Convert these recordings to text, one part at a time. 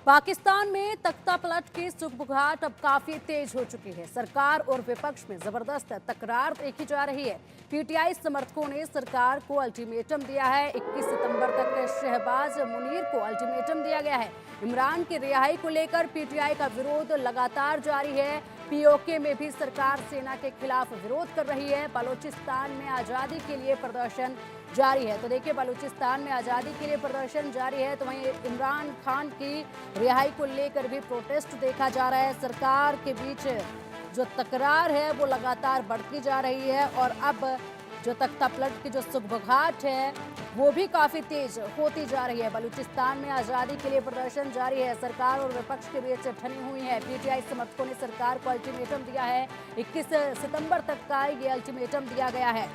पाकिस्तान में तख्तापलट की सुगबुगाहट अब काफी तेज हो चुकी है। सरकार और विपक्ष में जबरदस्त तकरार देखी जा रही है। पीटीआई समर्थकों ने सरकार को अल्टीमेटम दिया है। 21 सितंबर तक शहबाज मुनीर को अल्टीमेटम दिया गया है। इमरान की रिहाई को लेकर पीटीआई का विरोध लगातार जारी है। पीओके में भी सरकार सेना के खिलाफ विरोध कर रही है। बलूचिस्तान में आज़ादी के लिए प्रदर्शन जारी है। तो देखिए, बलूचिस्तान में आज़ादी के लिए प्रदर्शन जारी है, तो वहीं इमरान खान की रिहाई को लेकर भी प्रोटेस्ट देखा जा रहा है। सरकार के बीच जो तकरार है वो लगातार बढ़ती जा रही है और अब जो तख्तापलट की जो सुगबुगाहट है वो भी काफ़ी तेज होती जा रही है। बलूचिस्तान में आज़ादी के लिए प्रदर्शन जारी है। सरकार और विपक्ष के बीच ठनी हुई है। पीटीआई समर्थकों ने सरकार को अल्टीमेटम दिया है। 21 सितंबर तक का ये अल्टीमेटम दिया गया है।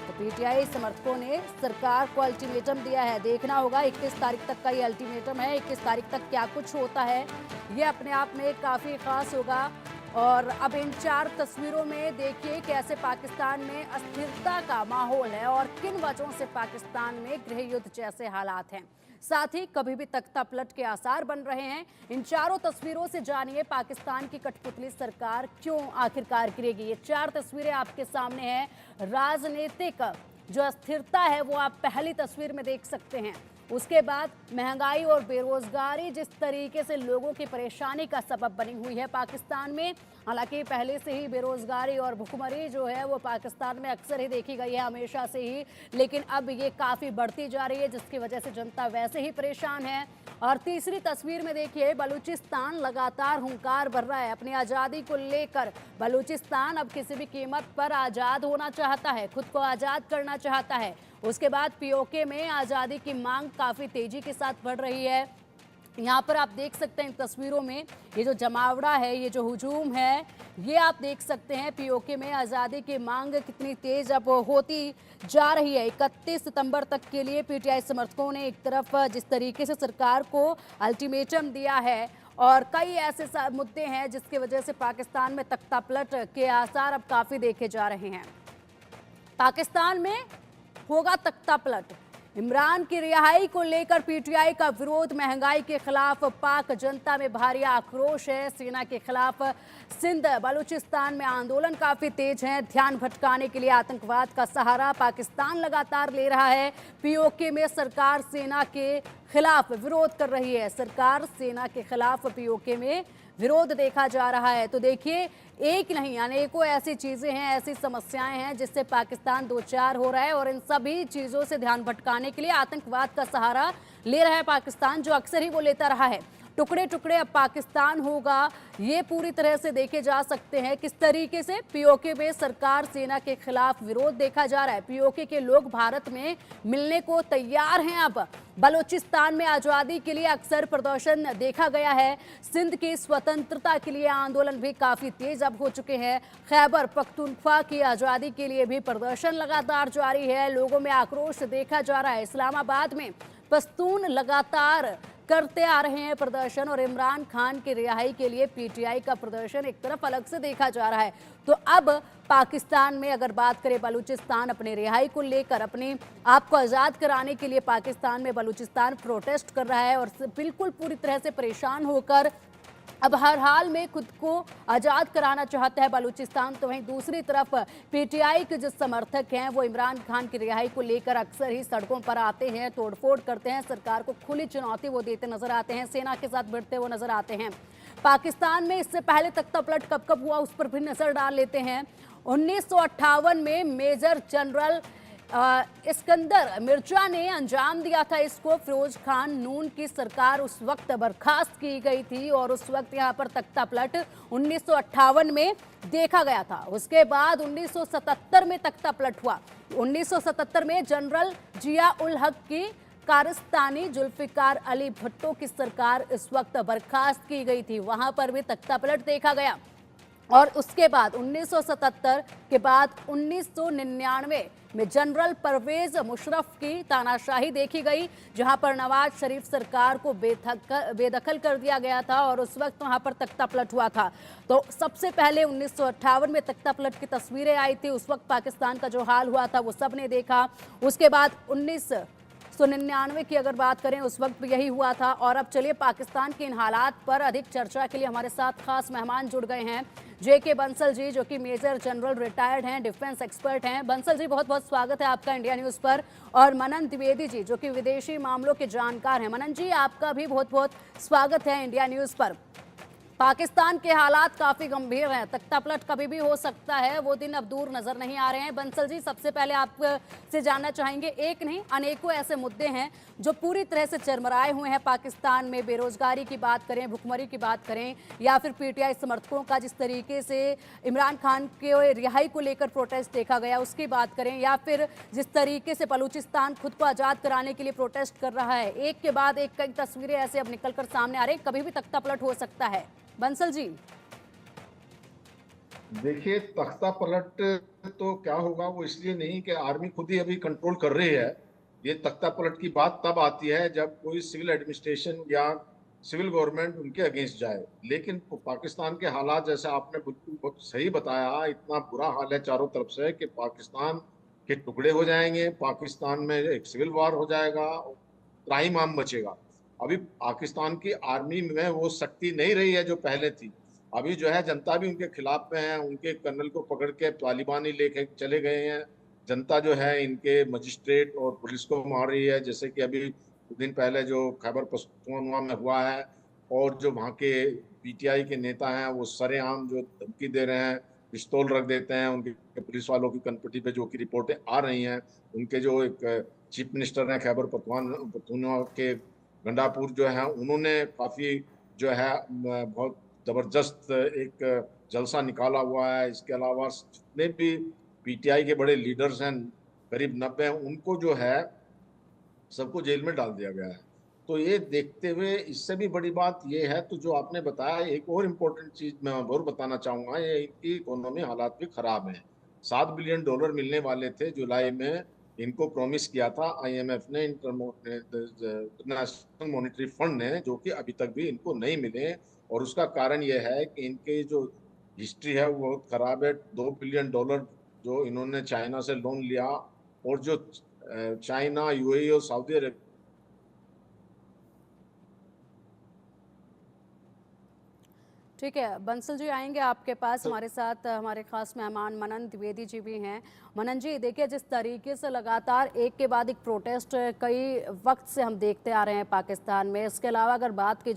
तो पीटीआई समर्थकों ने सरकार को अल्टीमेटम दिया है। देखना होगा 21 तारीख तक का ये अल्टीमेटम है। 21 तारीख तक क्या कुछ होता है ये अपने आप में काफ़ी खास होगा। और अब इन 4 तस्वीरों में देखिए कैसे पाकिस्तान में अस्थिरता का माहौल है और किन वजहों से पाकिस्तान में गृह युद्ध जैसे हालात हैं। साथ ही कभी भी तख्तापलट के आसार बन रहे हैं। इन 4 तस्वीरों से जानिए पाकिस्तान की कठपुतली सरकार क्यों आखिरकार गिरेगी। ये 4 तस्वीरें आपके सामने हैं। राजनीतिक जो अस्थिरता है वो आप पहली तस्वीर में देख सकते हैं। उसके बाद महंगाई और बेरोजगारी जिस तरीके से लोगों की परेशानी का सबब बनी हुई है पाकिस्तान में। हालांकि पहले से ही बेरोजगारी और भुखमरी जो है वो पाकिस्तान में अक्सर ही देखी गई है, हमेशा से ही, लेकिन अब ये काफ़ी बढ़ती जा रही है जिसकी वजह से जनता वैसे ही परेशान है। और तीसरी तस्वीर में देखिए बलूचिस्तान लगातार हुंकार भर रहा है अपनी आज़ादी को लेकर। बलूचिस्तान अब किसी भी कीमत पर आज़ाद होना चाहता है, खुद को आज़ाद करना चाहता है। उसके बाद पीओके में आज़ादी की मांग काफ़ी तेज़ी के साथ बढ़ रही है। यहाँ पर आप देख सकते हैं इन तस्वीरों में ये जो जमावड़ा है, ये जो हुजूम है, ये आप देख सकते हैं पीओके में आज़ादी की मांग कितनी तेज अब होती जा रही है। 31 सितंबर तक के लिए पीटीआई समर्थकों ने एक तरफ जिस तरीके से सरकार को अल्टीमेटम दिया है और कई ऐसे मुद्दे हैं जिसकी वजह से पाकिस्तान में तख्तापलट के आसार अब काफ़ी देखे जा रहे हैं। पाकिस्तान में होगा तख्तापलट। इमरान की रिहाई को लेकर पीटीआई का विरोध, महंगाई के खिलाफ पाक जनता में भारी आक्रोश है। सेना के खिलाफ सिंध बलूचिस्तान में आंदोलन काफी तेज है। ध्यान भटकाने के लिए आतंकवाद का सहारा पाकिस्तान लगातार ले रहा है। पीओके में सरकार सेना के खिलाफ विरोध कर रही है। सरकार सेना के खिलाफ पीओके में विरोध देखा जा रहा है। तो देखिए, एक नहीं अनेकों ऐसी चीजें हैं, ऐसी समस्याएं हैं जिससे पाकिस्तान दो चार हो रहा है और इन सभी चीजों से ध्यान भटकाने के लिए आतंकवाद का सहारा ले रहा है पाकिस्तान, जो अक्सर ही वो लेता रहा है। टुकड़े टुकड़े अब पाकिस्तान होगा, ये पूरी तरह से देखे जा सकते हैं किस तरीके से पीओके में सरकार सेना के खिलाफ विरोध देखा जा रहा है। पीओके के लोग भारत में मिलने को तैयार हैं। अब बलूचिस्तान में आज़ादी के लिए अक्सर प्रदर्शन देखा गया है। सिंध की स्वतंत्रता के लिए आंदोलन भी काफ़ी तेज अब हो चुके हैं। खैबर पख्तूनख्वा की आज़ादी के लिए भी प्रदर्शन लगातार जारी है। लोगों में आक्रोश देखा जा रहा है। इस्लामाबाद में पश्तून लगातार करते आ रहे हैं प्रदर्शन और इमरान खान की रिहाई के लिए पीटीआई का प्रदर्शन एक तरफ अलग से देखा जा रहा है। तो अब पाकिस्तान में अगर बात करें, बलूचिस्तान अपने रिहाई को लेकर अपने आप को आज़ाद कराने के लिए पाकिस्तान में बलूचिस्तान प्रोटेस्ट कर रहा है और बिल्कुल पूरी तरह से परेशान होकर अब हर हाल में खुद को आज़ाद कराना चाहता है बलूचिस्तान। तो वहीं दूसरी तरफ पीटीआई के जो समर्थक हैं वो इमरान खान की रिहाई को लेकर अक्सर ही सड़कों पर आते हैं, तोड़फोड़ करते हैं, सरकार को खुली चुनौती वो देते नजर आते हैं, सेना के साथ भिड़ते हुए नजर आते हैं। पाकिस्तान में इससे पहले तख्तापलट कब कब हुआ उस पर भी नजर डाल लेते हैं। 1958 में मेजर जनरल इस्कंदर मिर्जा ने अंजाम दिया था इसको। फिरोज खान नून की सरकार उस वक्त बर्खास्त की गई थी और उस वक्त यहाँ पर तख्तापलट 1958 में देखा गया था। उसके बाद 1977 में तख्तापलट हुआ। 1977 में जनरल जिया उल हक की कारस्तानी जुल्फिकार अली भुट्टो की सरकार इस वक्त बर्खास्त की गई थी, वहां पर भी तख्तापलट देखा गया। और उसके बाद 1977 के बाद 1999 में जनरल परवेज मुशर्रफ की तानाशाही देखी गई, जहां पर नवाज शरीफ सरकार को बेदखल कर दिया गया था और उस वक्त वहां पर तख्तापलट हुआ था। तो सबसे पहले 1958 में तख्तापलट की तस्वीरें आई थी। उस वक्त पाकिस्तान का जो हाल हुआ था वो सबने देखा। उसके बाद 1999 की अगर बात करें उस वक्त भी यही हुआ था। और अब चलिए पाकिस्तान के इन हालात पर अधिक चर्चा के लिए हमारे साथ खास मेहमान जुड़ गए हैं, जेके बंसल जी, जो कि मेजर जनरल रिटायर्ड हैं, डिफेंस एक्सपर्ट हैं। बंसल जी, बहुत बहुत स्वागत है आपका इंडिया न्यूज़ पर। और मनन द्विवेदी जी, जो कि विदेशी मामलों के जानकार हैं। मनन जी, आपका भी बहुत बहुत स्वागत है इंडिया न्यूज़ पर। पाकिस्तान के हालात काफी गंभीर हैं, तख्तापलट कभी भी हो सकता है, वो दिन अब दूर नजर नहीं आ रहे हैं। बंसल जी, सबसे पहले आपसे जानना चाहेंगे, एक नहीं अनेकों ऐसे मुद्दे हैं जो पूरी तरह से चरमराए हुए हैं पाकिस्तान में। बेरोजगारी की बात करें, भुखमरी की बात करें, या फिर पीटीआई समर्थकों का जिस तरीके से इमरान खान के रिहाई को लेकर प्रोटेस्ट देखा गया उसकी बात करें, या फिर जिस तरीके से बलूचिस्तान खुद को आजाद कराने के लिए प्रोटेस्ट कर रहा है। एक के बाद एक कई तस्वीरें ऐसे अब निकलकर सामने आ रही हैं, कभी भी तख्तापलट हो सकता है। बंसल जी, देखिए, तख्ता पलट तो क्या होगा, वो इसलिए नहीं कि आर्मी खुद ही अभी कंट्रोल कर रही है। ये तख्ता पलट की बात तब आती है जब कोई सिविल एडमिनिस्ट्रेशन या सिविल गवर्नमेंट उनके अगेंस्ट जाए। लेकिन पाकिस्तान के हालात, जैसे आपने बिल्कुल बहुत सही बताया, इतना बुरा हाल है चारों तरफ से कि पाकिस्तान के टुकड़े हो जाएंगे, पाकिस्तान में एक सिविल वार हो जाएगा, क्राइम आम मचेगा। अभी पाकिस्तान की आर्मी में वो शक्ति नहीं रही है जो पहले थी। अभी जो है जनता भी उनके खिलाफ में है, उनके कर्नल को पकड़ के तालिबान ही लेके चले गए हैं। जनता जो है इनके मजिस्ट्रेट और पुलिस को मार रही है, जैसे कि अभी कुछ दिन पहले जो खैबर पख्तूनख्वा में हुआ है। और जो वहाँ के पीटीआई के नेता हैं वो सरेआम जो धमकी दे रहे हैं, पिस्तौल रख देते हैं उनके पुलिस वालों की कनपटी पे, जो कि रिपोर्टें आ रही हैं। उनके जो एक चीफ मिनिस्टर हैं खैबर पख्तूनख्वा के, गंडापुर जो है, उन्होंने काफी जो है बहुत जबरदस्त एक जलसा निकाला हुआ है। इसके अलावा जितने भी पीटीआई के बड़े लीडर्स हैं, करीब 90, उनको जो है सबको जेल में डाल दिया गया है। तो ये देखते हुए, इससे भी बड़ी बात ये है, तो जो आपने बताया, एक और इम्पोर्टेंट चीज मैं और बताना चाहूंगा, ये इनकी इकोनॉमी हालात भी खराब हैं। $7 बिलियन मिलने वाले थे जुलाई में, इनको प्रॉमिस किया था आईएमएफ ने, इंटरनेशनल मॉनेटरी फंड ने, जो कि अभी तक भी इनको नहीं मिले। और उसका कारण यह है कि इनकी जो हिस्ट्री है वो बहुत खराब है। $2 बिलियन जो इन्होंने चाइना से लोन लिया, और जो चाइना, यूएई और सऊदी अरब। ठीक है। बंसल जी, आएंगे आपके पास। हमारे साथ हमारे खास मेहमान मनन द्विवेदी जी भी हैं। मनन जी, देखिए, जिस तरीके से लगातार एक के बाद एक प्रोटेस्ट कई वक्त से हम देखते आ रहे हैं पाकिस्तान में, इसके अलावा अगर बात की